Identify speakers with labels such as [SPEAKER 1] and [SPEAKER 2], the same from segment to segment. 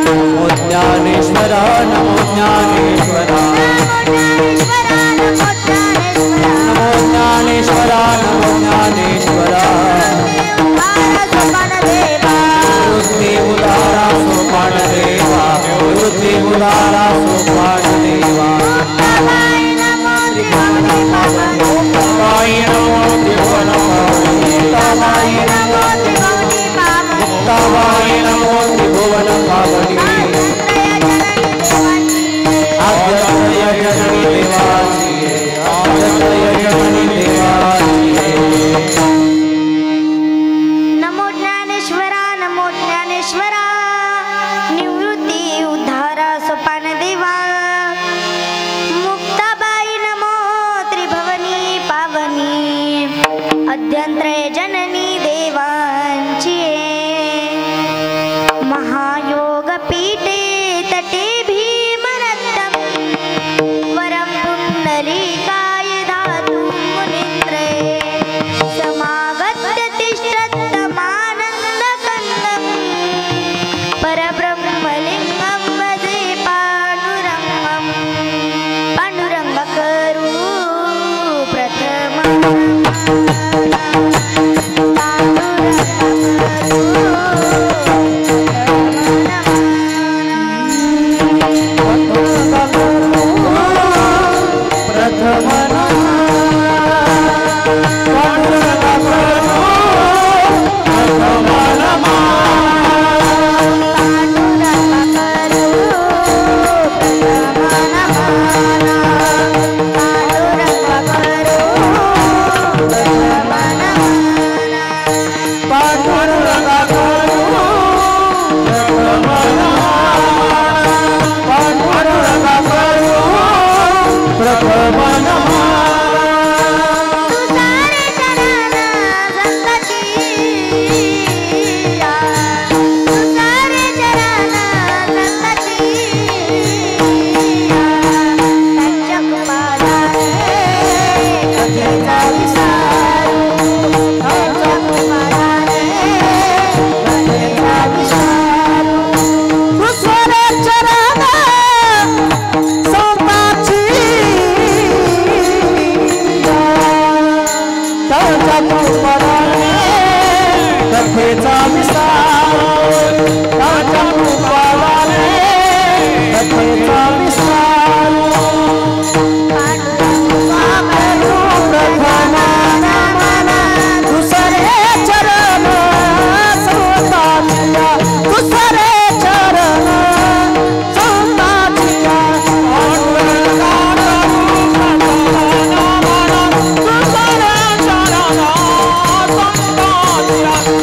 [SPEAKER 1] ज्ञानेश्वरा नमो ज्ञानेश्वरा नमो ज्ञानेश्वरा नमो ज्ञानेश्वरा वृद्धि उदारा सोपान देवा वृद्धि उदारा सोपान देवा मुक्ताय नमो त्रिभुवन मुक्ताय नमो त्रिभुवन पावनी आद्यत्रय जननी देवासी आद्यत्रय जननी देवासी
[SPEAKER 2] नमो ज्ञानेश्वरा निवृत्ति उद्धारा सोपान देवा मुक्ताबाई नमो त्रिभुवनी पावनी अद्यत्रय जननी देवांची महायोग पीठे तटे भीमरत्नम वरम पुंडलीकाय धातु मुनित्रे समागत्य तिष्ठत्तमानन्दकन्दं परब्रह्मलिङ्गं वदे पाण्डुरङ्गकरू प्रथमम्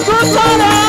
[SPEAKER 1] Good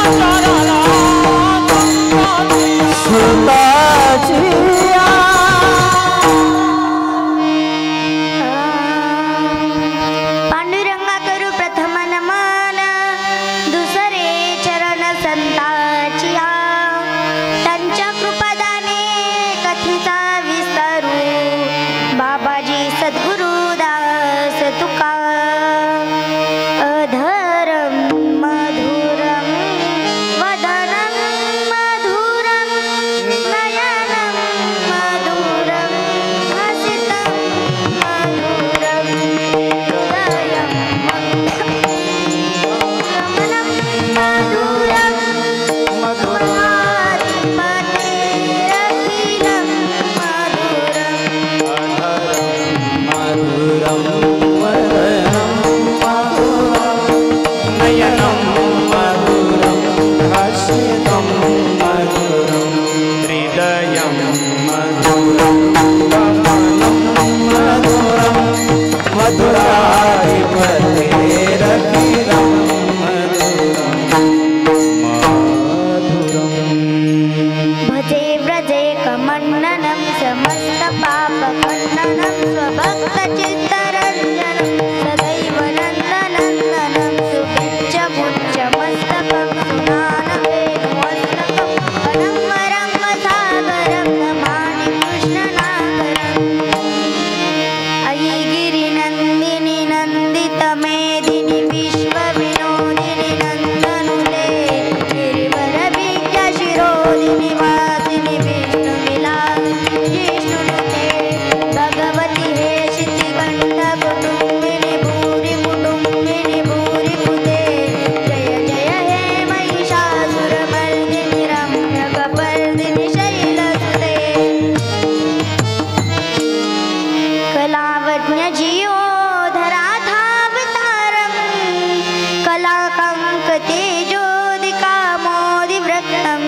[SPEAKER 2] तेजोदिका मोदिव्रतं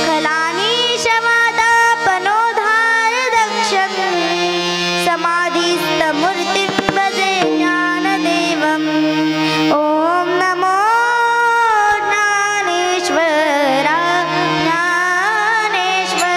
[SPEAKER 2] खलानीशवादापनोद्धार दक्षं समाधिस्थमूर्तिं भजे ज्ञानदेवम् ॐ नमो ज्ञानेश्वरा ज्ञानेश्वरा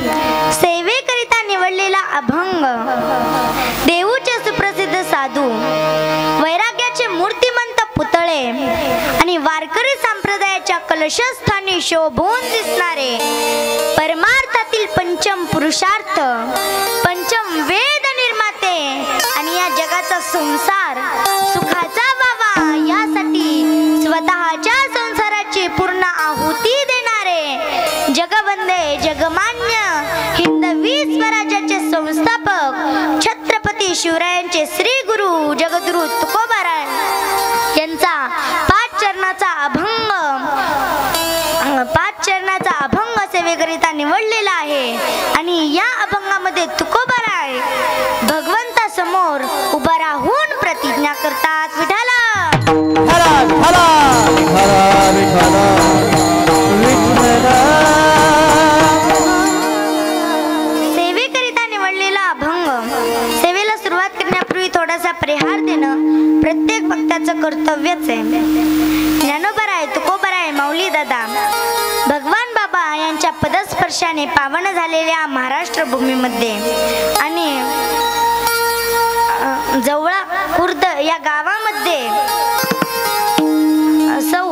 [SPEAKER 2] सेवेकरिता निवडलेला अभंग देऊचे सुप्रसिद्ध साधू वैराग्याचे मूर्तिमंत पुतळे आणि वारकरी संप्रदायाच्या कलशस्थानी शोभून दिसणारे परमार्थातील पंचम पुरुषार्थ पंचम वेद निर्माते आणि या जगाचा संसार सुखाचा व्हावा यासाठी स्वतःच्या संसाराची पूर्ण आहुती देणारे जगवंदे जगमान्य हिंदवी स्वराज्याचे संस्थापक छत्रपती शिवरायांचे श्री गुरु जगद्गुरु तुकोबाराय यांचा पाच चरणाचा अभंग सेवेकरिता निवडलेला आहे आणि या अभंगामध्ये तुकोबाराय भगवंतासमोर उभा राहून प्रतिज्ञा करतात. विठ्ठला सेवेकरिता निवडलेला अभंग सेवेला सुरुवात करण्यापूर्वी थोडासा परिहार देणं प्रत्येक भक्ताचं कर्तव्यच आहे. ज्ञानोबाराय तुकोबाराय माऊली दादा भगवान बाबा यांच्या पदस्पर्शाने पावन झालेल्या महाराष्ट्र भूमीमध्ये आणि जवळा खुर्द या गावामध्ये सौ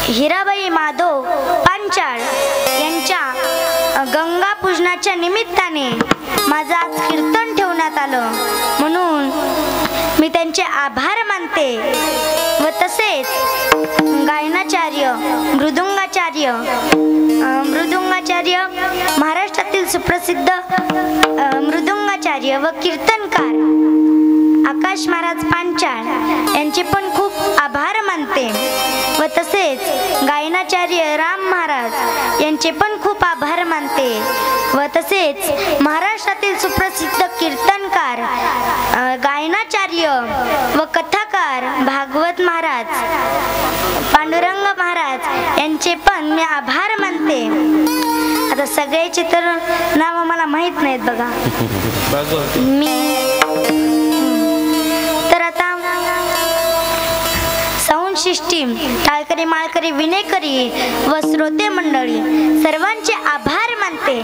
[SPEAKER 2] हिराबाई माधव पांचाळ यांच्या गंगा पूजनाच्या निमित्ताने माझं आज कीर्तन ठेवण्यात आलं म्हणून मी त्यांचे आभार मानते व तसेच गायनाचार्य मृदुंगाचार्य महाराष्ट्रातील सुप्रसिद्ध मृदुंगाचार्य व कीर्तनकार आकाश महाराज पांचाळ यांचे पण खूप आभार मानते व तसेच गायनाचार्य राम महाराज यांचे पण खूप आभार मानते व तसेच महाराष्ट्रातील सुप्रसिद्ध कीर्तनकार गायनाचार्य व कथाकार भागवत महाराज पांडुरंग महाराज यांचे पण मी आभार मानते. आता सगळ्याचे तर नाव मला माहित नाहीत बघा. मी शिष्टी, टाळकरी माळकरी विनेकरी व श्रोते मंडळी सर्वांचे आभार मानते.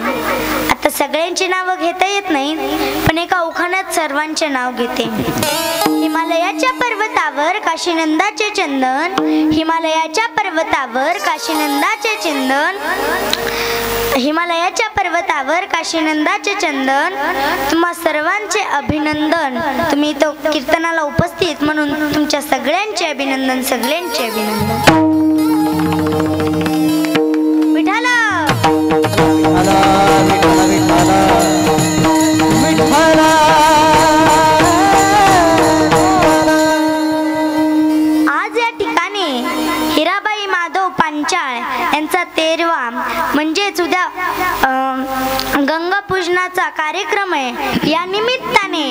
[SPEAKER 2] आता सगळ्यांची नावं घेता येत नाही, पण एका उखाण्यात सर्वांचे नाव घेते. हिमालयाच्या पर्वतावर काशीनंदाचे चंदन, हिमालयाच्या पर्वतावर काशीनंदाचे चंदन, हिमालयाच्या पर्वतावर काशीनंदाचे चंदन. तुम्हा सर्वांचे अभिनंदन. तुम्ही तो कीर्तनाला उपस्थित म्हणून तुमच्या सगळ्यांचे अभिनंदन, सगळ्यांचे अभिनंदन. विठाला आज या ठिकाणी हिराबाई माधव पांचाळ यांचा 13वा म्हणजेच उद्या गंगा पूजनाचा कार्यक्रम आहे. या निमित्ताने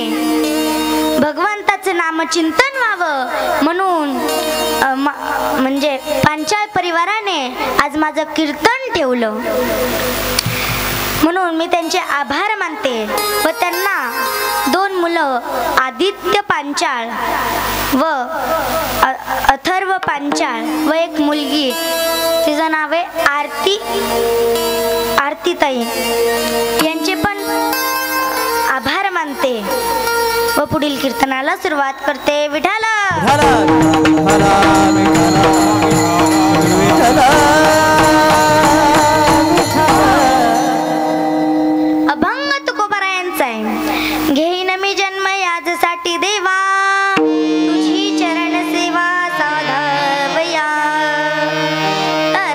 [SPEAKER 2] भगवंताचं नामचिंतन व्हावं म्हणून म्हणजे पांचाळ परिवाराने आज माझं कीर्तन ठेवलं, म्हणून मी त्यांचे आभार मानते. व त्यांना 2 मुलं आदित्य पांचाळ व अथर्व पांचाळ व एक मुलगी, तिचं नाव आहे आरतीताई. यांचे पण आभार मानते व पुढील कीर्तनाला सुरुवात करते. विठाला अभंग तुकोबारायांचा आहे. घेईन मी जन्म याजसाठी देवा, तुझी चरण सेवा साधावया. तर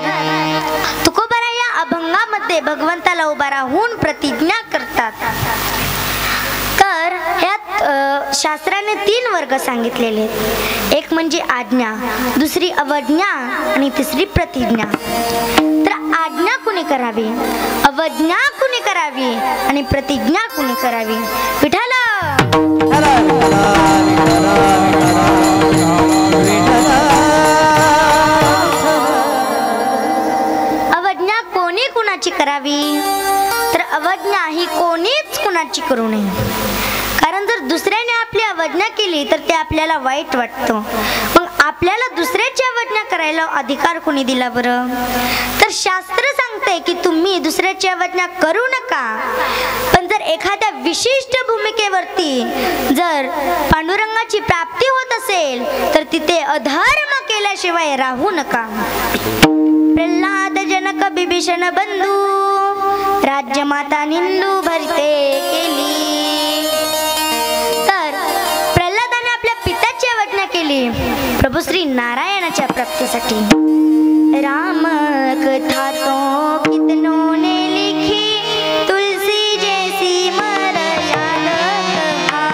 [SPEAKER 2] तुकोबारा या अभंगामध्ये भगवंताला उभा राहून प्रतिज्ञा करतात. तर ह्यात शास्त्राने 3 वर्ग सांगितलेले आहेत. एक म्हणजे आज्ञा, दुसरी अवज्ञा आणि तिसरी प्रतिज्ञा. तर आज्ञा कुणी करावी, अवज्ञा कुणी करावी आणि प्रतिज्ञा कुणी करावी? विठाला अवज्ञा कोणी कुणाची करावी? तर अवज्ञा ही कोणीच कुणाची करू नये. कारण जर दुसऱ्याने आपली अवज्ञा केली तर ते आपल्याला वाईट वाटतं. मग आपल्याला दुसऱ्याची अवज्ञा करायला अधिकार कोणी दिला बरं? तर शास्त्र सांगते की तुम्ही दुसऱ्याची अवज्ञा करू नका, पण जर एखाद्या विशिष्ट भूमिकेवरती जर पांडुरंगाची प्राप्ती होत असेल तर तिथे अधर्म केल्याशिवाय राहू नका. प्रल्हाद जनक बिभीषण बंधू, राज्यमाता निंदू भरते केली. तर प्रल्हादाने आपल्या पित्याची अवज्ञा केली प्रभू श्री नारायणाच्या प्राप्तीसाठी. राम कथा तो कितनों ने लिखी, तुलसी जैसी मर्यादा कहा.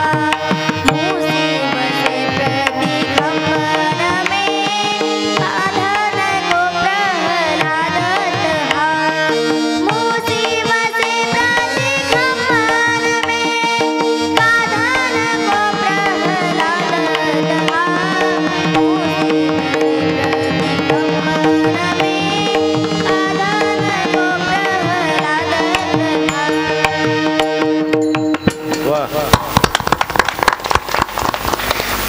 [SPEAKER 2] मुसीब से प्रतिगमन में साधन को प्रहलाद कहा. मुसीब से प्रतिगमन में साधन को प्रहलाद कहा.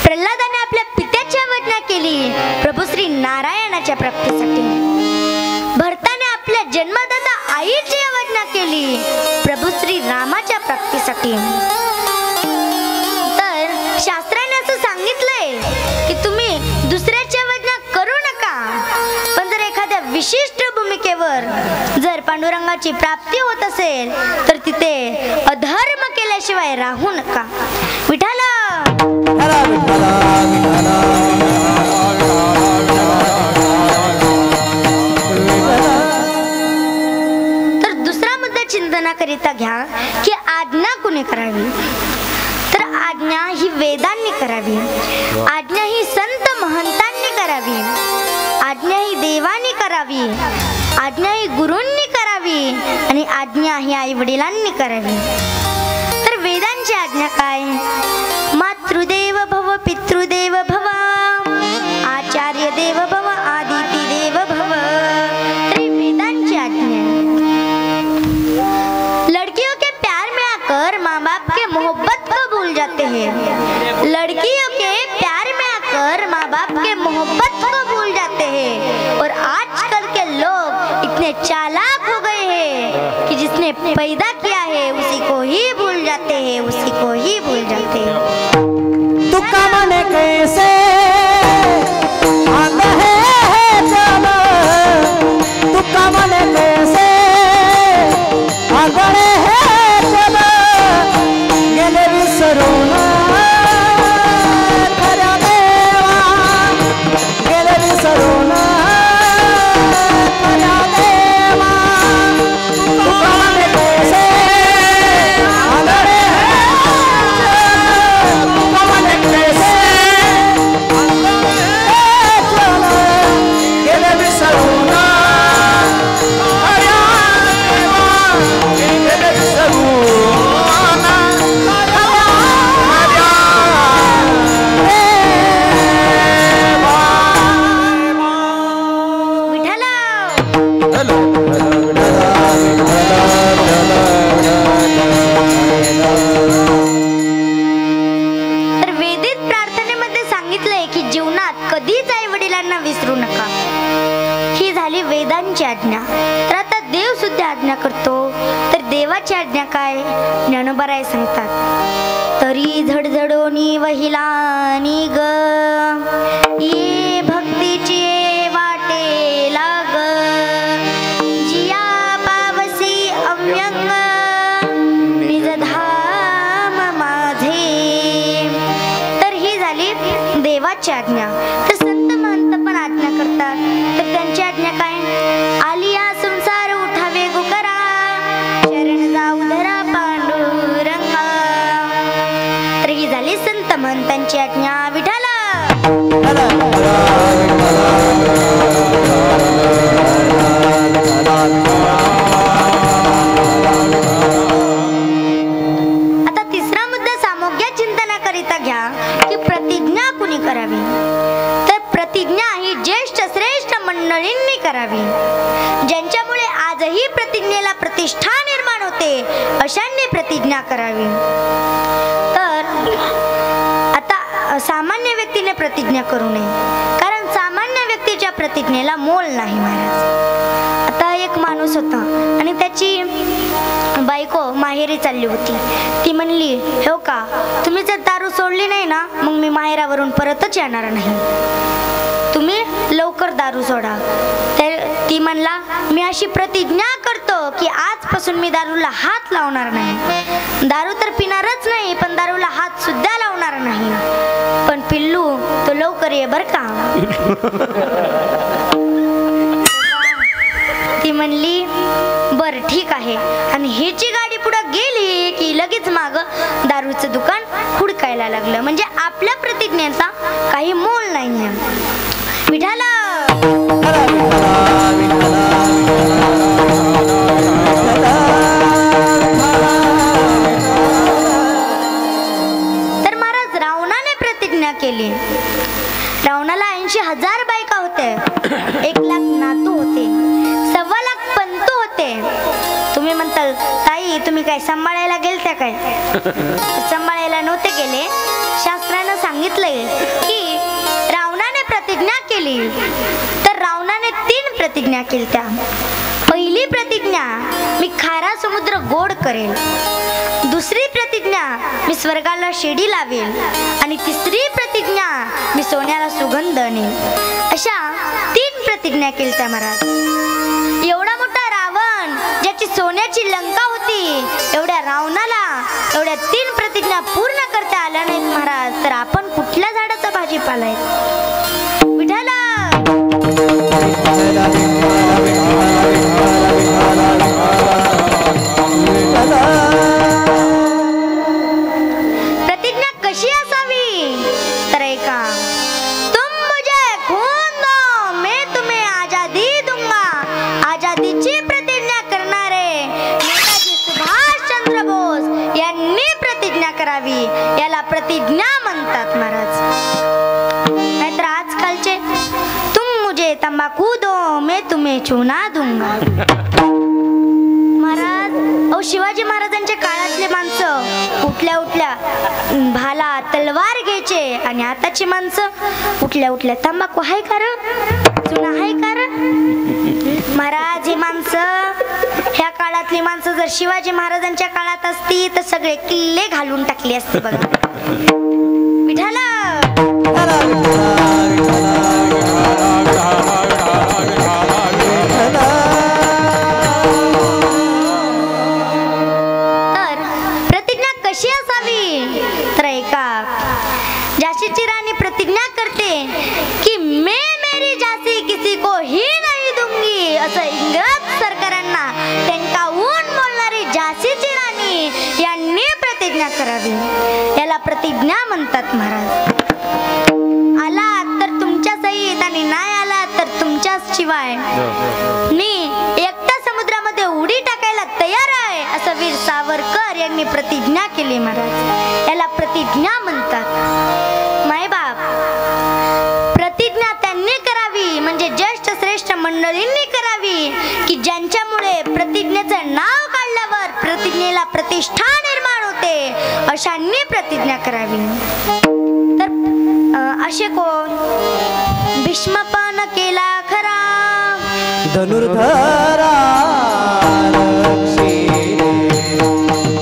[SPEAKER 2] प्रल्हादाने आपल्या पित्याची अवज्ञा केली प्रभू श्री नारायणाच्या प्राप्तीसाठी. भरताने आपल्या जन्मदाता आईची अवज्ञा केली प्रभू श्री रामाच्या प्राप्तीसाठी. तर शास्त्राने असं सांगितलंय की तुम्ही दुसऱ्याची अवज्ञा करू नका, पण जर एखाद्या विशिष्ट भूमिकेवर जर पांडुरंगाची प्राप्ती होत असेल तर तिथे अधर्म केल्याशिवाय राहू नका. विठाला तर दुसरा मुद्दा चिंतनाकरिता घ्या की आज्ञा कुणी करावी? तर आज्ञा ही वेदांनी करावी, आज्ञा ही संत महंतांनी करावी, आज्ञा ही देवानी करावी, आज्ञा ही गुरूंनी करावी आणि आज्ञा ही आई वडिलांनी करावी. तर वेदांची आज्ञा काय? मातृदेव भव, पितृदेव भव, आचार्य देव भव, आदिती देव भव. तर वेदांची आज्ञा. लड़कियों के प्यार में आकर माँ बाप के मोहब्बत को भूल जाते हैं. लड़कियों के प्यार में आकर माँ बाप बाप के मोहब्बत को भूल जाते हैं। और आजकल के लोग इतने चालाक हो गए हैं कि जिसने पैदा किया है उसी को ही भूल जाते हैं, उसी को ही भूल जाते हैं।
[SPEAKER 1] तू कमन कैसे आंग है जब, तू कमन कैसे आंगणे है जब, गेले विसरून खऱ्या देवा, गेले विसरून खऱ्या देवा, तू कमन कैसे आंगणे
[SPEAKER 2] विसरू नका, ही झाली वेदांची आज्ञा। तर आता देव सुद्धा आज्ञा करतो, तर देवाची आज्ञा काय ज्ञानोबाराय सांगतात। तरी झडझडोनी वहिलानी ग, ये भक्तीची वाटे लाग, जिया पावसी अव्यंग निज धाम माझे। तर ही झाली देवाची आज्ञा। तर संत महंत पण आज्ञा करतात, तर त्यांची आज्ञा काय? आलिया संसार उठावे गुकरा, शरण जाऊ धरा पांडुरंगा। तर ही झाली संत महंतांची आज्ञा। विठ्ठल आता तिसरा मुद्दा सामोग्य चिंतनाकरिता घ्या की प्रतिज्ञा कुणी करावी। तर प्रतिज्ञा ही ज्येष्ठ श्रेष्ठ मंडळींनी करावी, ज्यांच्यामुळे आजही प्रतिज्ञेला प्रतिष्ठा निर्माण होते, अशांनी प्रतिज्ञा करावी। तर आता सामान्य व्यक्तीने प्रतिज्ञा करू नये, कारण सामान्य व्यक्तीच्या प्रतिज्ञेला मोल नाही महाराज। आता एक माणूस होता आणि त्याची बायको माहेरी चालली होती। ती म्हणली, हो का तुम्ही जर दारू सोडली नाही ना, मग मी माहेरावरून परतच येणार नाही, तुम्ही लवकर दारू सोडा। तर ती म्हणला, मी अशी प्रतिज्ञा करतो की आजपासून मी दारूला हात लावणार नाही, दारू तर पिणारच नाही पण दारूला हात सुद्धा लावणार नाही। पण पिल्लू तो लवकर ये बर का। ती म्हणली बर ठीक आहे, आणि हिची गाडी पुढे गेली की लगेच माग दारूचं दुकान हुडकायला लागलं। म्हणजे आपल्या प्रतिज्ञेचा काही मोल नाहीये। विठाला तर महाराज रावणाने प्रतिज्ञा केली। रावणाला 80,000 बायका होते, 1,00,000 नातू होते, 1,25,000 पंतू होते। तुम्ही म्हणताल ताई तुम्ही काय सांभाळायला गेलत्या काय? सांभाळायला नव्हते गेले। शास्त्रानं सांगितलंय की रावणाने प्रतिज्ञा केली, तर रावणाने 3 प्रतिज्ञा केल्या। पहिली प्रतिज्ञा, मी खारा समुद्र गोड करेल। दुसरी प्रतिज्ञा, मी स्वर्गाला शेडी लावेल। आणि तिसरी प्रतिज्ञा, मी सोन्याला सुगंध आणेल। अशा 3 प्रतिज्ञा केल्या महाराज। एवढा मोठा रावण, ज्याची सोन्याची लंका होती, एवढ्या रावणाला एवढ्या 3 प्रतिज्ञा पूर्ण करता आल्या नाहीत महाराज। तर आपण कुठल्या झाडाचा भाजीपाला आहे? विठाला प्रतिज्ञा कशी असावी? तर ऐका, तुम मुझे खून दो मैं तुम्हें आजादी दूंगा। आजादीची प्रतिज्ञा करणारे नेताजी सुभाषचंद्र बोस यांनी प्रतिज्ञा करावी, याला प्रतिज्ञा म्हणतात महाराज। नाहीतर आजकालचे तुम मुझे तंबाखू दो मैं तुम्हें चूना दूंगा। महाराज, शिवाजी महाराजांच्या काळातले माणसं उठल्या उठल्या भाला तलवार घ्यायचे आणि आताची माणसं उठल्या उठल्या तंबाखू हाय कर चुना हाय कर. महाराज ही माणसं ह्या काळातली माणसं जर शिवाजी महाराजांच्या काळात असती तर सगळे किल्ले घालून टाकले असते बघा. विठाला तर प्रतिज्ञा कशी असावी तर ऐका. झाशीची राणी प्रतिज्ञा करते की मैं मेरी झाशी किसी को ही नहीं दूंगी असं इंग्रज सरकारांना त्यांकाहून बोलणारी झाशीची राणी यांनी प्रतिज्ञा करावी. याला प्रतिज्ञा म्हणतात महाराज. आलात तर तुमच्या सहित आणि नाही आलात तर तुमच्या शिवाय मी एकटा समुद्रामध्ये उडी टाकायला तयार आहे असं वीर सावरकर यांनी प्रतिज्ञा केली महाराज. याला प्रतिज्ञा म्हणतात. मायबाप प्रतिज्ञा त्यांनी करावी म्हणजे ज्येष्ठ श्रेष्ठ मंडळींनी करावी की ज्यांच्यामुळे प्रतिज्ञेचं नाव काढल्यावर प्रतिज्ञेला प्रतिष्ठा निर्माण होते अशांनी प्रतिज्ञा करावी. तर असे कोण भीष्मपण केला खरा
[SPEAKER 1] धनुर्धरा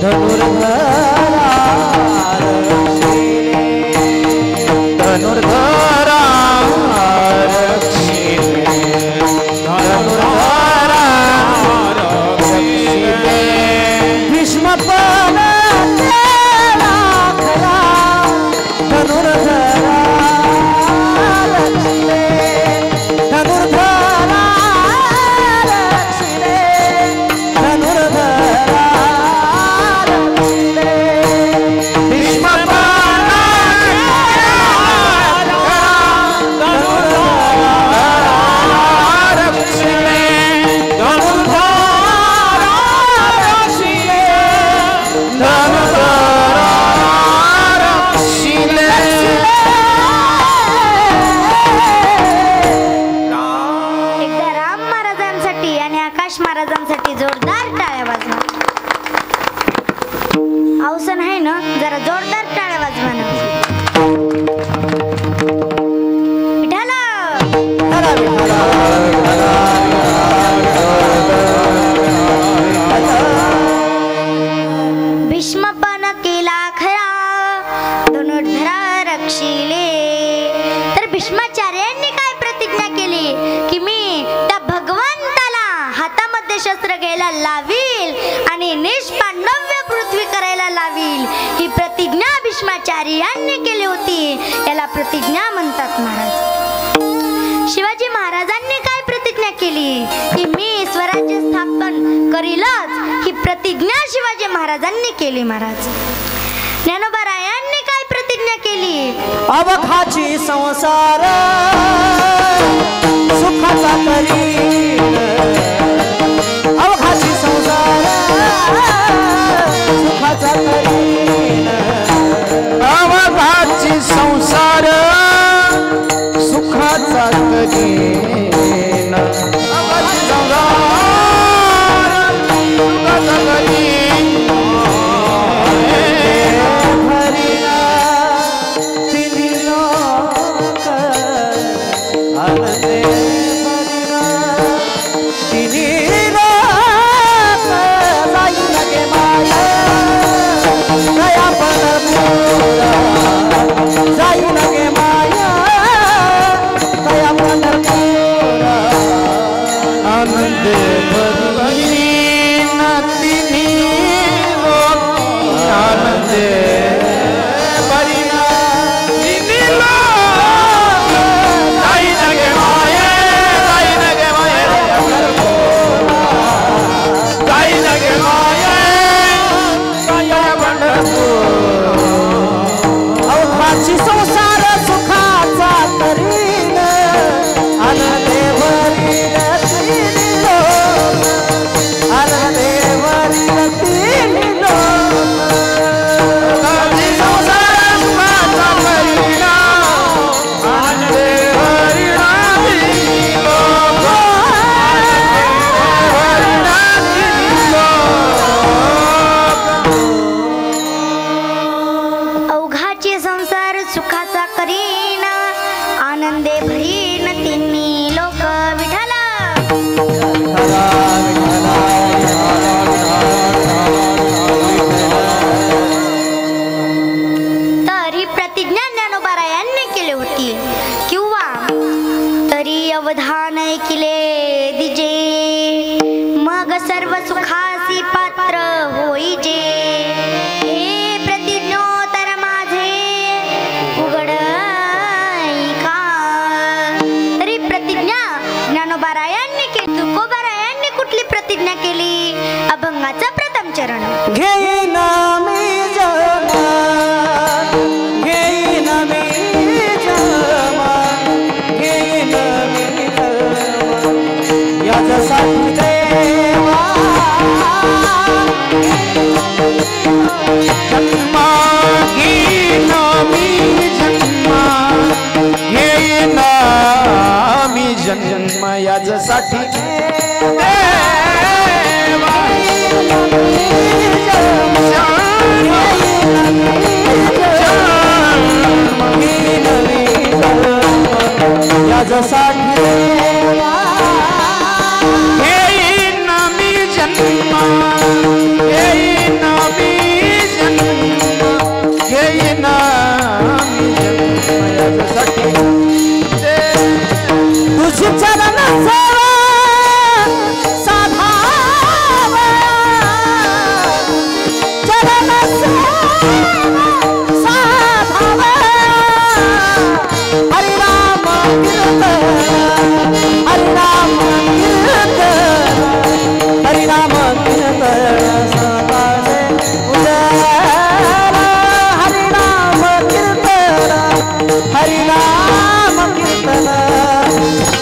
[SPEAKER 1] धनुर्धरा धनुर्धरा भीष्मपण केला खरा धनुर्धरा
[SPEAKER 2] महाराजांसाठी जोरदार टाळ्या वाजवा. अवसन आहे ना जरा जोरदार टाळ्या वाजवा ना. भीष्मपण केला खरा धनुर्धरा रक्षिले. तर भीष्माचार्यांनी काय प्रतिज्ञा केली की मी त्या भगवंताला हातामध्ये शस्त्र घ्यायला लावील आणि निष्पांडव्य पृथ्वी करायला लावील. ही प्रतिज्ञा भीष्माचार्यांनी केली होती. याला प्रतिज्ञा म्हणतात महाराज. शिवाजी महाराजांनी काय प्रतिज्ञा केली की मी स्वराज्य स्थापन करीलच. ही प्रतिज्ञा शिवाजी महाराजांनी केली महाराज. ज्ञानोबा रायांनी काय प्रतिज्ञा केली
[SPEAKER 1] अवघाची संसार सुखाचा करीन अवघाची संसार सुखाचा करीन अवघाची संसार सुखाचा करीन अवघाची संसार सुखाचा करीन जाई लगे माया कया पंढरपूर
[SPEAKER 2] देखिले दिजे मग सर्व सुखासी पात्र होईजे हे प्रतिज्ञोत्तर माझे उघड का तरी प्रतिज्ञा ज्ञानोबारायांनी केली तुकोबारायांनी कुठली प्रतिज्ञा केली अभंगाचा प्रथम चरण
[SPEAKER 1] घेईना मी जन्म घेईना मी जन्म घेईना मी जन्म याच्यासाठी देवा जन्म घेईना मी जन्म घेईना मी जन्म याच्यासाठी याच्यासाठी घेईन मी जन्म घेईन मी जन्म घेईन मी जन्म याच्यासाठी तुझी चरण सेवा साधावा चरण सेवा साधावा हरि राम कीर्तन हरि राम कीर्तन हरि राम कीर्तन सदासे उजाला हरि राम कीर्तन हरि राम कीर्तन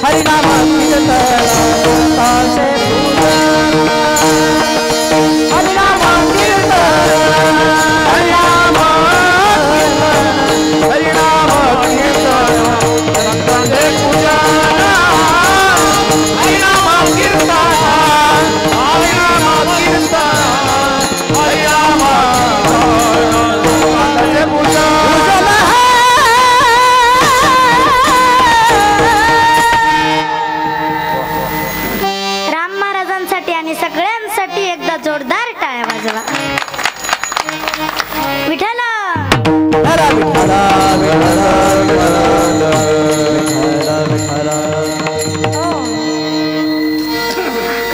[SPEAKER 1] हरि राम कीर्तन सदासे उजाला हरि राम कीर्तन हरि राम कीर्तन हरि राम कीर्तन सदासे उजाला हरि राम कीर्तन हरि राम कीर्तन हरि राम सदासे उजाला
[SPEAKER 2] राम महाराजांसाठी आणि सगळ्यांसाठी एकदा जोरदार टाळ्या वाजवा विठ्ठल
[SPEAKER 1] हरा विठ्ठला विठ्ठला विठ्ठला विठ्ठला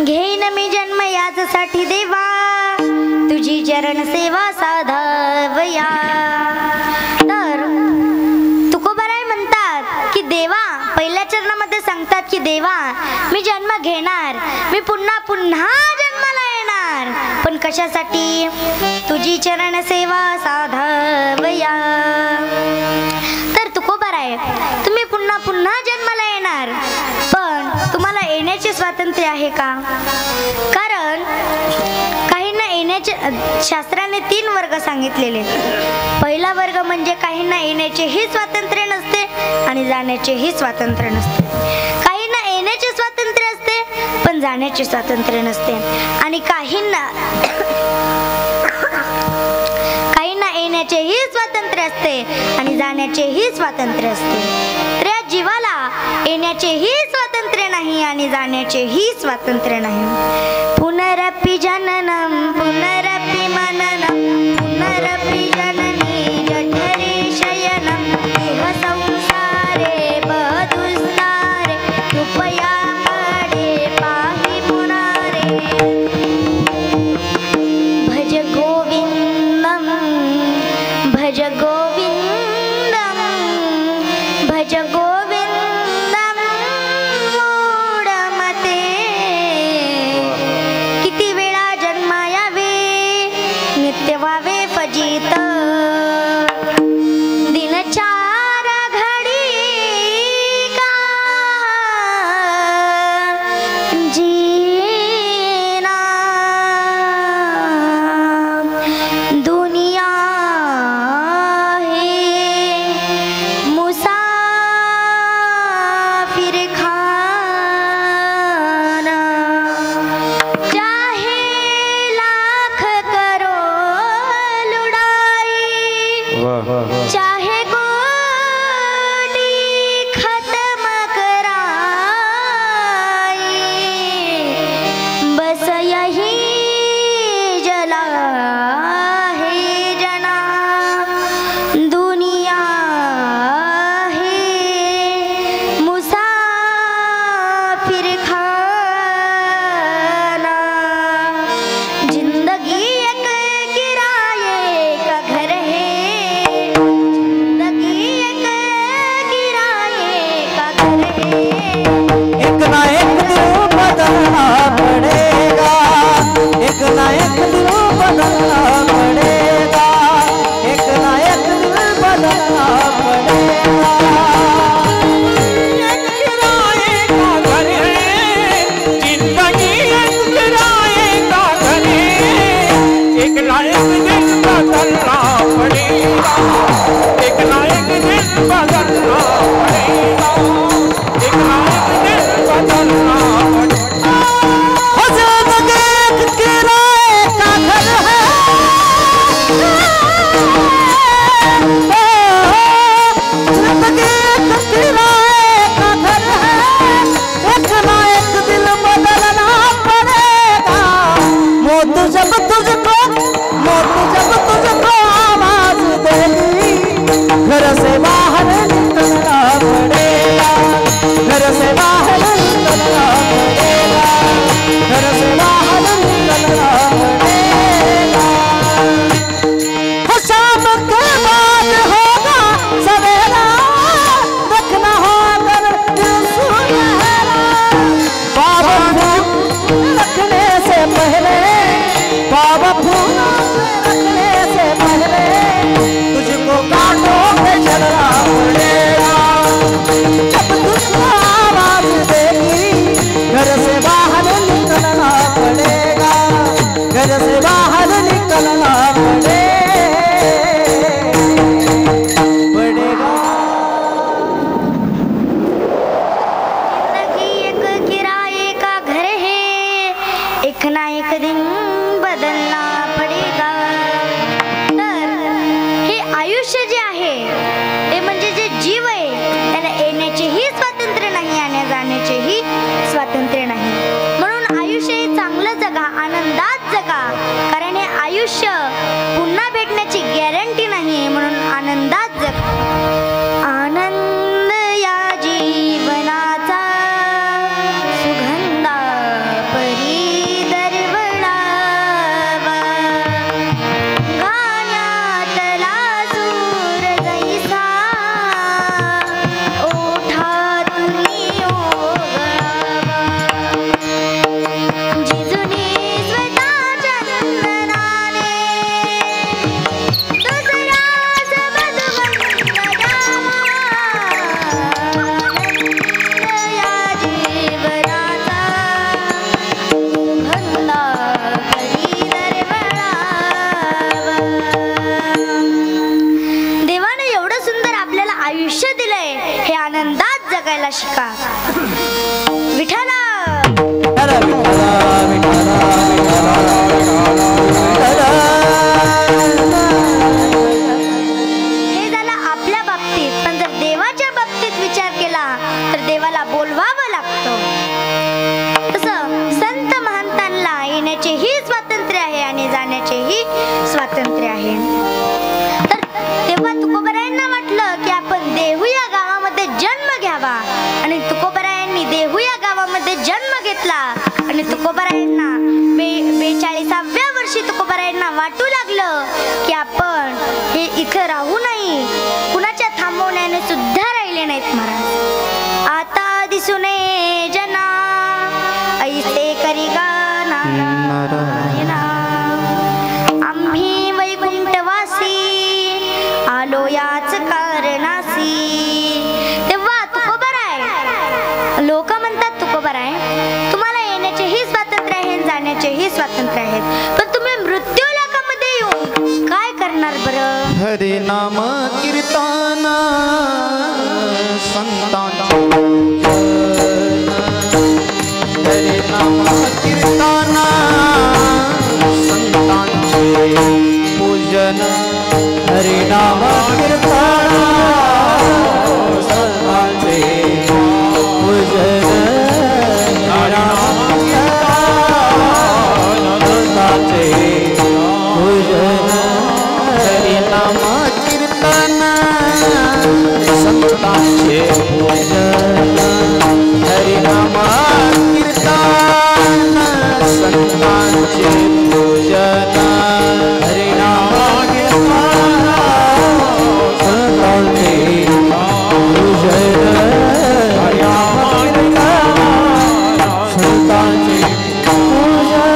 [SPEAKER 2] घेईन मी जन्म याचसाठी देवा तुझी चरण सेवा साधावया तर तुकोबाराय म्हणतात की देवा पहिल्या चरणामध्ये सांगतात की देवा मी जन्म घेणार मी पुन्हा पुन्हा जन्माला येणार पण कशासाठी तुझी चरण सेवा साधावया तर तुकोबाराय तुम्ही पुन्हा पुन्हा जन्माला येणार पण तुम्हाला येण्याचे स्वातंत्र्य आहे का कारण काहींना येण्याचे शास्त्राने 3 वर्ग सांगितलेले पहिला वर्ग म्हणजे काहींना येण्याचेही स्वातंत्र्य नसते आणि जाण्याचेही स्वातंत्र्य नसते काहींना येण्याचे स्वातंत्र्य असते पण जाण्याचे स्वातंत्र्य नसते आणि काहींना येण्याचेही स्वातंत्र्य असते आणि जाण्याचेही स्वातंत्र्य असते तर या जीवाला येण्याचेही स्वातंत्र्य नाही आणि जाण्याचेही स्वातंत्र्य नाही पुनरपि जननम पुनरपि मननम पुनरपि जननी जठरे शयनम इह संसारे बदुस्तारे कृपया कडे पाहि मुरारे भज गोविंदम भज गोविंदम भज गोविंदम मूढमते किती वेळा जन्मा यावे नित्य व्हावे फजित दिनचार घडी का जीना दुनिया है मुसाफिर खाना चाहे लाख करो लुड़ाई चाहे गोटी खत्म कराई बस यही जला है जना दुनिया है मुसाफिर
[SPEAKER 1] निकलना पड़ेगा।
[SPEAKER 3] एक किराए का घर है, जिंदगी एक किराए का घर है, एक ना एक दिन बदलना पड़ेगा, एक ना एक दिन बदलना पड़ेगा, एक ना एक दिन बदलना पड़ेगा।
[SPEAKER 1] हो जिंदगी एक किराए का घर है, जिंदगी एक किराए का घर है, एक ना एक दिन बदलना पड़ेगा। मौत जब तुझको आवाज देगी, घर से बाहर निकलना पड़ेगा, घर से बाहर निकलना पड़ेगा, घर से बाहर निकलना पड़ेगा। हो शाम के बाद होगा सवेरा, देखना होगा दिल सुनहरा। बाबा फूल रखने से पहले, बाबा फूल रखने से पहले तुझको कांटों पे चलना पड़ेगा। जब तुझको आवाज देगी, घर से बाहर निकलना पड़ेगा, घर से बाहर निकलना पड़ेगा।
[SPEAKER 2] जिंदगी एक किराए का घर है, एक ना एक दिन बदलना पडेगा। तर हे आयुष्य जे आहे ते म्हणजे जे जीव आहे त्याला येण्याचेही स्वातंत्र्य नाही आणि जाण्याचेही स्वातंत्र्य नाही। म्हणून आयुष्य हे चांगलं जगा, आनंदात जगा, कारण हे आयुष्य पुन्हा भेटण्याची गॅरंटी नाही, म्हणून आनंदात जगा। आनंद या जीवनाचा सुगंधा परी दरवळावा, गाण्यातला सूर जैसा ओठातून ओघळावा, जिजुनी स्वतःच्या चंदनाने दुसऱ्यास मधुबंध द्यावा। या जीवनाचा सुगंधा परी दरवळावा। देवाने एवढं सुंदर आपल्याला आयुष्य दिलंय, हे आनंदात जगायला शिका। विठ्ठला
[SPEAKER 1] विठ्ठला, विठ्ठला, विठ्ठला, विठ्ठला।
[SPEAKER 2] हे झालं आपल्या बाबतीत, पण जर देवाच्या बाबतीत विचार केला तर देवाला बोलवावं लागतं। तसं संत महंतांना येण्याचेही स्वातंत्र्य आहे आणि जाण्याचेही स्वातंत्र्य आहे। तर तेव्हा तुकोबरायांना वाटलं की आपण देहू या गावामध्ये जन्म घ्यावा, आणि तुकोबरायांनी देहू या गावामध्ये जन्म घेतला। आणि तुकोबरायांना 42व्या वर्षी तुकोबरायांना वाटू लागलं की आपण हे इथं राहू नाही, कुणाच्या थांबवण्याने सुद्धा राहिले नाहीत महाराज। आता दिसू नये जना ऐसे करी गा नारायणा, आम्ही वैकुंठवासी आलो याच कारणासी। तेव्हा तुकोबराय, लोक म्हणतात तुकोबराय तुम्हाला येण्याचेही स्वातंत्र्य आहे, जाण्याचेही स्वातंत्र्य आहेत, पण तुम्ही मृत्यू लोकामध्ये येऊन काय करणार बरं?
[SPEAKER 3] हरे नाम कीर्तन संतांचे, हरे नाम कीर्तन संतांचे पूजन,
[SPEAKER 1] हरि नाम कीर्तन संतांचे पूजन, हरि नाम संतांचे पूजन,
[SPEAKER 3] हरे नाम कीर्तन संतांचे पूजन, हरे नाम कीर्तन संतांचे पूजन,
[SPEAKER 1] हरि नाम कीर्तन संतांचे पूजन, हरि नाम कीर्तन संतांचे पूजन।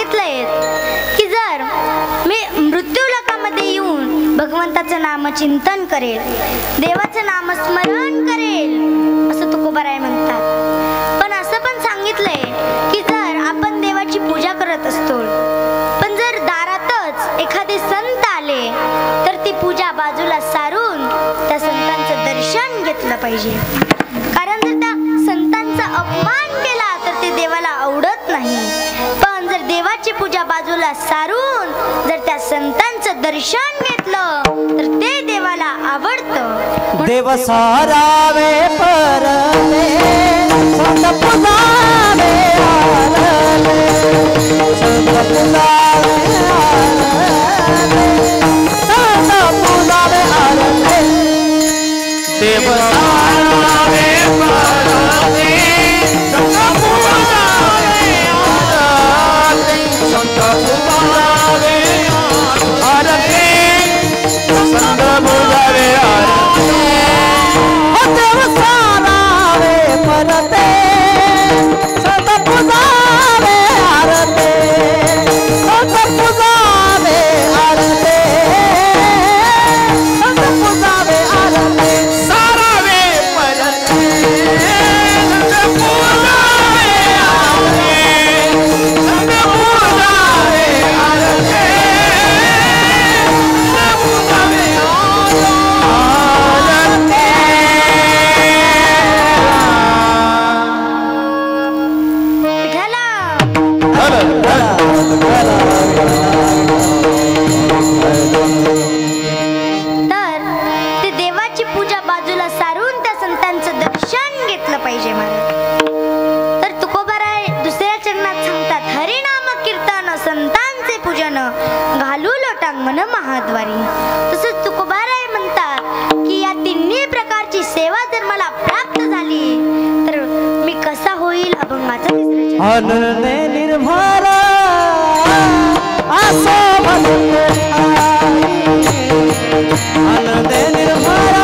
[SPEAKER 2] सांगितलंय की जर मी मृत्यू लोकामध्ये येऊन भगवंताचं नामचिंतन करेल, देवाचं नामस्मरण करेल असं तुकोबाराय म्हणतात. पण असं पण सांगितलंय की जर आपण देवाची पूजा करत असतो पण जर दारातच एखादे संत आले तर ती पूजा बाजूला सारून त्या संतांचं दर्शन घेतलं पाहिजे. कारण जर त्या संतांचा अपमान केला तर ते देवाला आवडत नाही. पण जर देवाची पूजा बाजूला सारून जर त्या संतांचं दर्शन घेतलं तर ते देवाला आवडतं.
[SPEAKER 1] देव सारावे परले संत पुजावे आरले, संत पुजावे आरले, संत पुजावे आरले.
[SPEAKER 3] देव सारावे परले संत पुजावे आरले, संत पुजावे आरले, संत पुजावे आरले.
[SPEAKER 1] देव सारावे परले संत पुजावे आरले, संत पुजावे आरले, संत पुजावे आरले.
[SPEAKER 3] सारावे परले संत पुजावे आरले, संत पुजावे आरले, संत पुजावे
[SPEAKER 2] तर ते देवाची पूजा बाजूला सारून त्या संतांचं दर्शन घेतलं पाहिजे महाराज. तर तुकोबाराय दुसऱ्या चरणात सांगतात, हरिनाम कीर्तन संतांचे पूजन घालू लोटांगण महाद्वारी. तसंच तुकोबाराय म्हणतात की या तिन्ही प्रकारची सेवा जर मला प्राप्त झाली तर मी कसा होईल अभंगाचा तिसरा चरण.
[SPEAKER 1] आनंदे निर्भर असो भले आनंदे निर्भर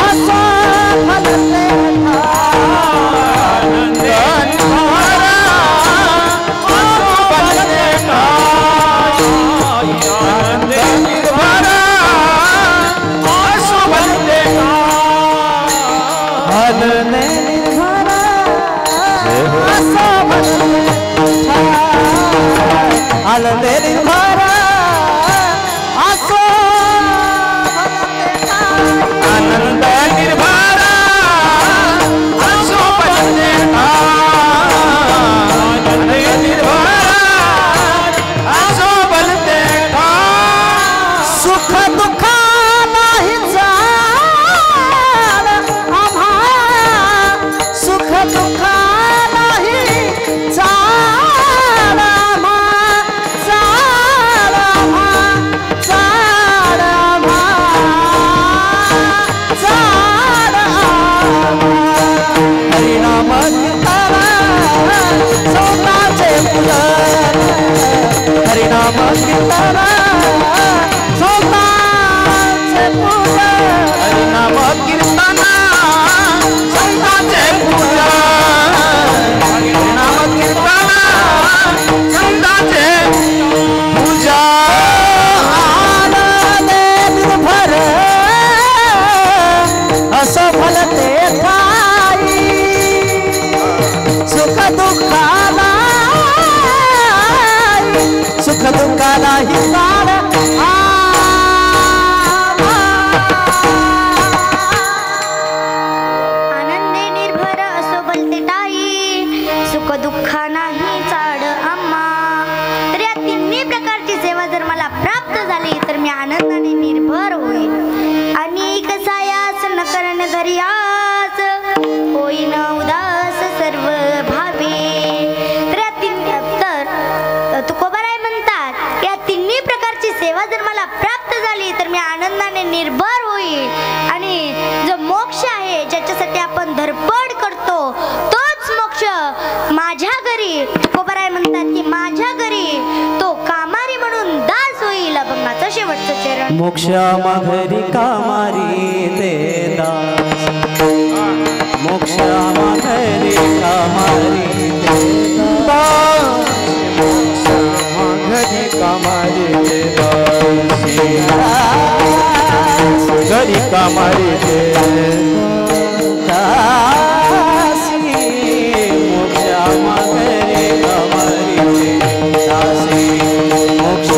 [SPEAKER 1] असो भले आनंदे निर्भर असो भले आनंदे निर्भर असो
[SPEAKER 3] आनंद निर्भर असो भले, आनंद निर्भर असो भले.
[SPEAKER 1] सुख दुःख नाही चाल आम्हा, सुख दुःख नाही चाल आम्हा, चाल आम्हा, चाल आम्हा, चाल आम्हा. हरिनाम कीर्तन संतांचे पूजन, हरिनाम कीर्तन संतांचे पूजन,
[SPEAKER 3] हरिनाम कीर्तन संतांचे पूजन, हरिनाम कीर्तन संतांचे पूजन.
[SPEAKER 1] आनंदे निर्भर असो भलते ठाई, सुख दुःखाला सुख दुःखाला ही सार
[SPEAKER 2] आनंदे निर्भर असो भलते ठाई, सुख दुःख नाही चाड आम्हा. तर या तिन्ही प्रकारची सेवा जर मला प्राप्त झाली तर मी आनंदाने निर्भर होईल. आणि कसायास न करण धरियास होईन उदास सर्व भावे. तर या तुकोबाराय म्हणतात या तिन्ही प्रकारची सेवा जर मला प्राप्त झाली तर मी आनंदाने निर्भर होईल. आणि जो मोक्ष आहे ज्याच्यासाठी आपण धडपड करतो तोच मोक्ष माझ्या घरी, तुकोबाराय म्हणतात की माझ्या घरी तो कामारी म्हणून दास होईल. अभंगाचं शेवटचं चरण.
[SPEAKER 1] मोक्ष माघरी कामारी ते दास, मोक्ष माघरी कामारी ते दास.
[SPEAKER 3] कमरी दे दासी मोक्ष मागरे कमरी दे दासी मोक्ष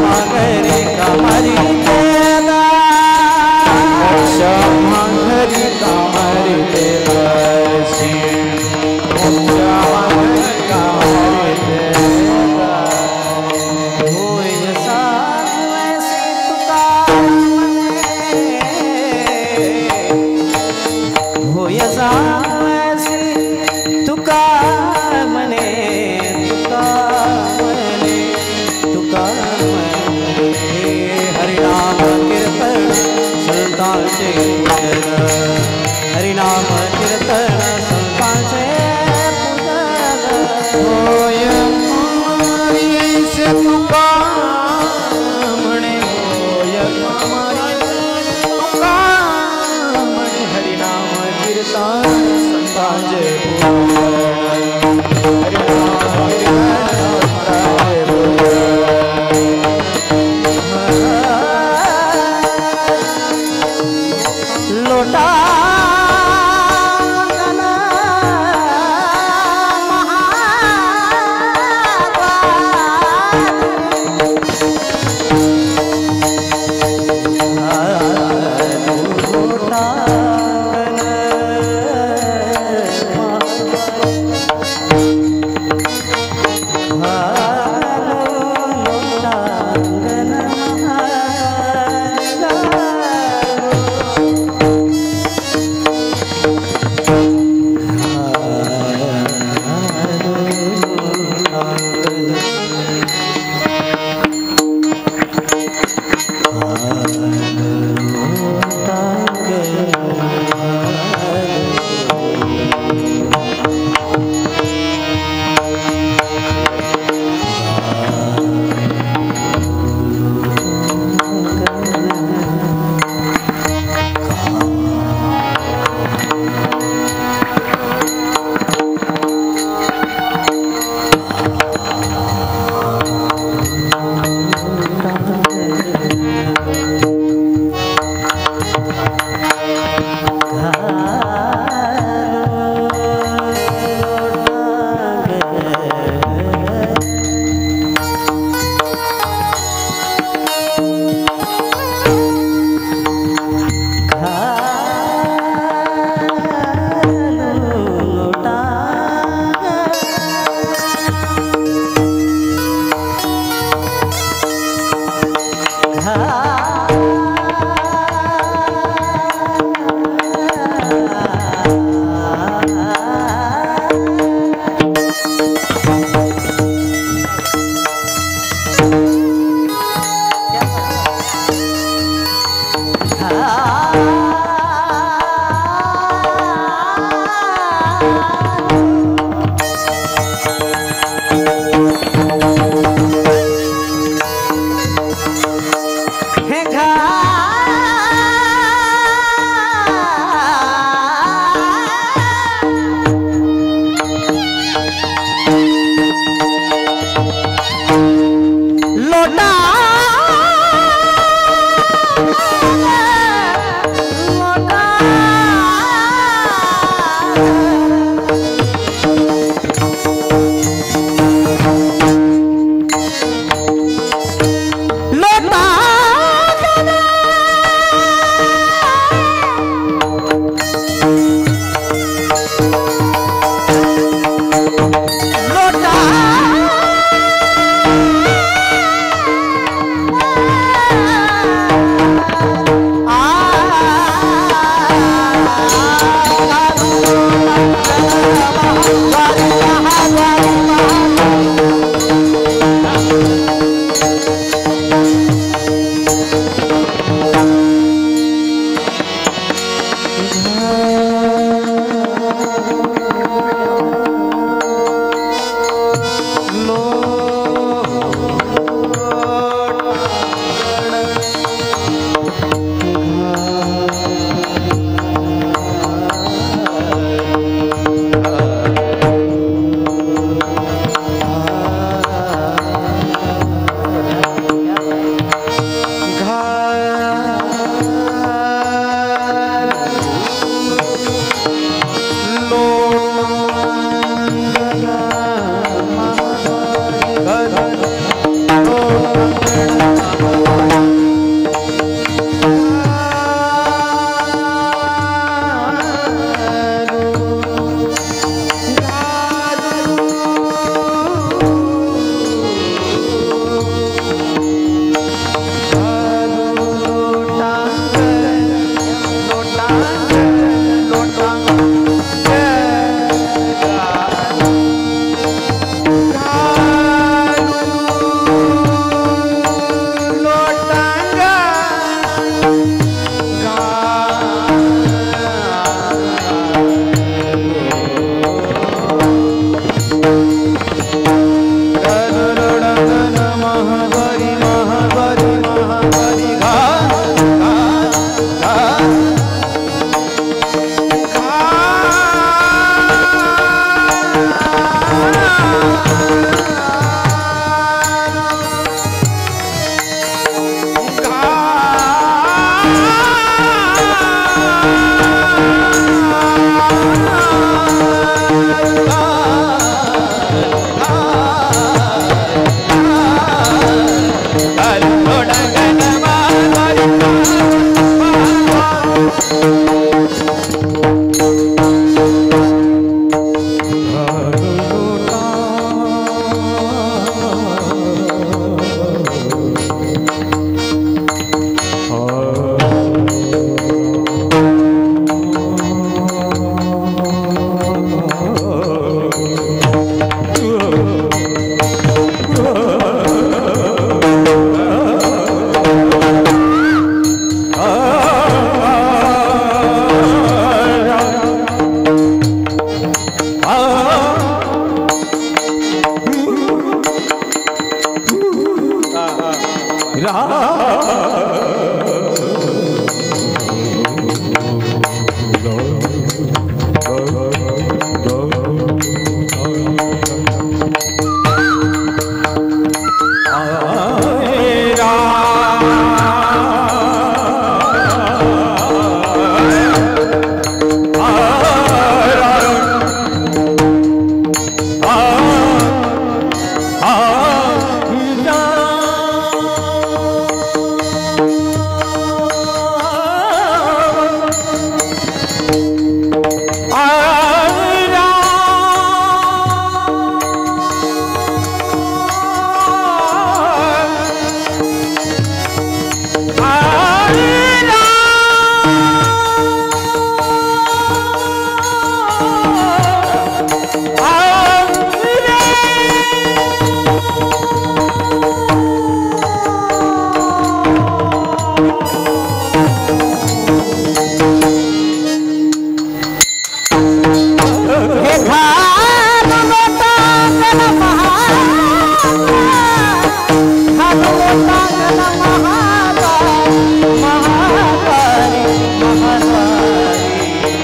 [SPEAKER 3] मागरे कमरी दे मोक्ष मागरे कमरी दे दासी मोक्ष मागरे कमरी दे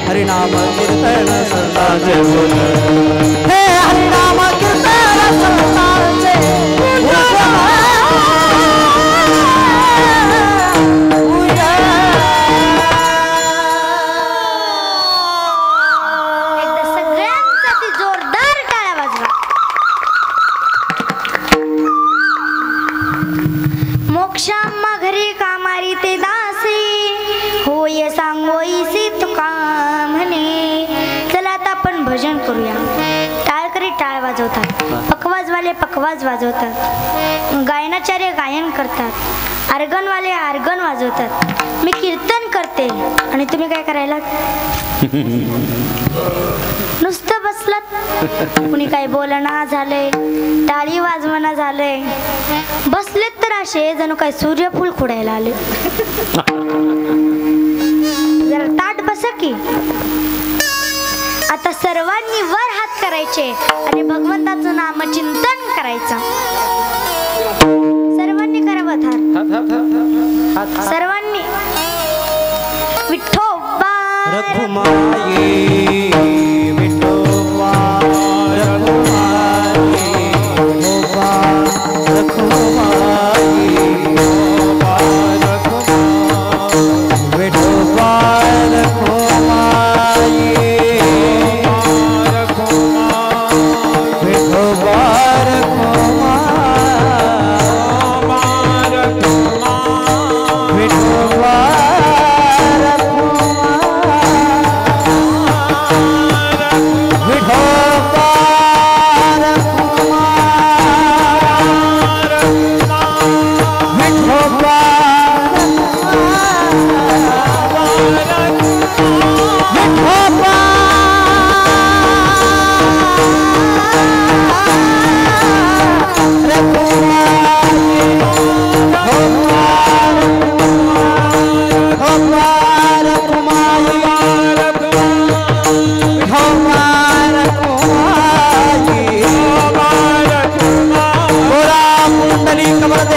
[SPEAKER 1] हरिनाम कीर्तन सदा जय बोल हे हरिनाम कीर्तन सदा जय
[SPEAKER 2] एकदा सगळ्यांसाठी जोरदार टाळ्या वाजवा. मोक्षाम्मा घरी कामारी ते दासी होय सांगोईसी तुका म्हणे. चला आता आपण भजन करूया. टाळकरी टाळ वाजवतात, पकवाजवाले पकवाज वाजवतात, गायनाचार्य गायन करतात, आर्गनवाले आर्गन वाजवतात, मी कीर्तन करते आणि तुम्ही काय करायला नुसतं बसलात. कुणी काय बोलणं झालंय, टाळी वाजवणं झालंय, बसलेत तर असे जणू काय सूर्यफूल खुडायला आले. जरा ताट बसा की. आता सर्वांनी वर हात करायचे आणि भगवंताचं नामचिंतन करायचं. सर्वांनी करावं हात, सर्वांनी. विठोबा
[SPEAKER 1] रघुमाई विठोबा रघुमाई विठोबा रघुमाई विठोबा रघुमाई विठोबा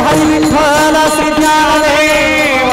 [SPEAKER 1] हरि विठ्ठल श्री ज्ञानदेव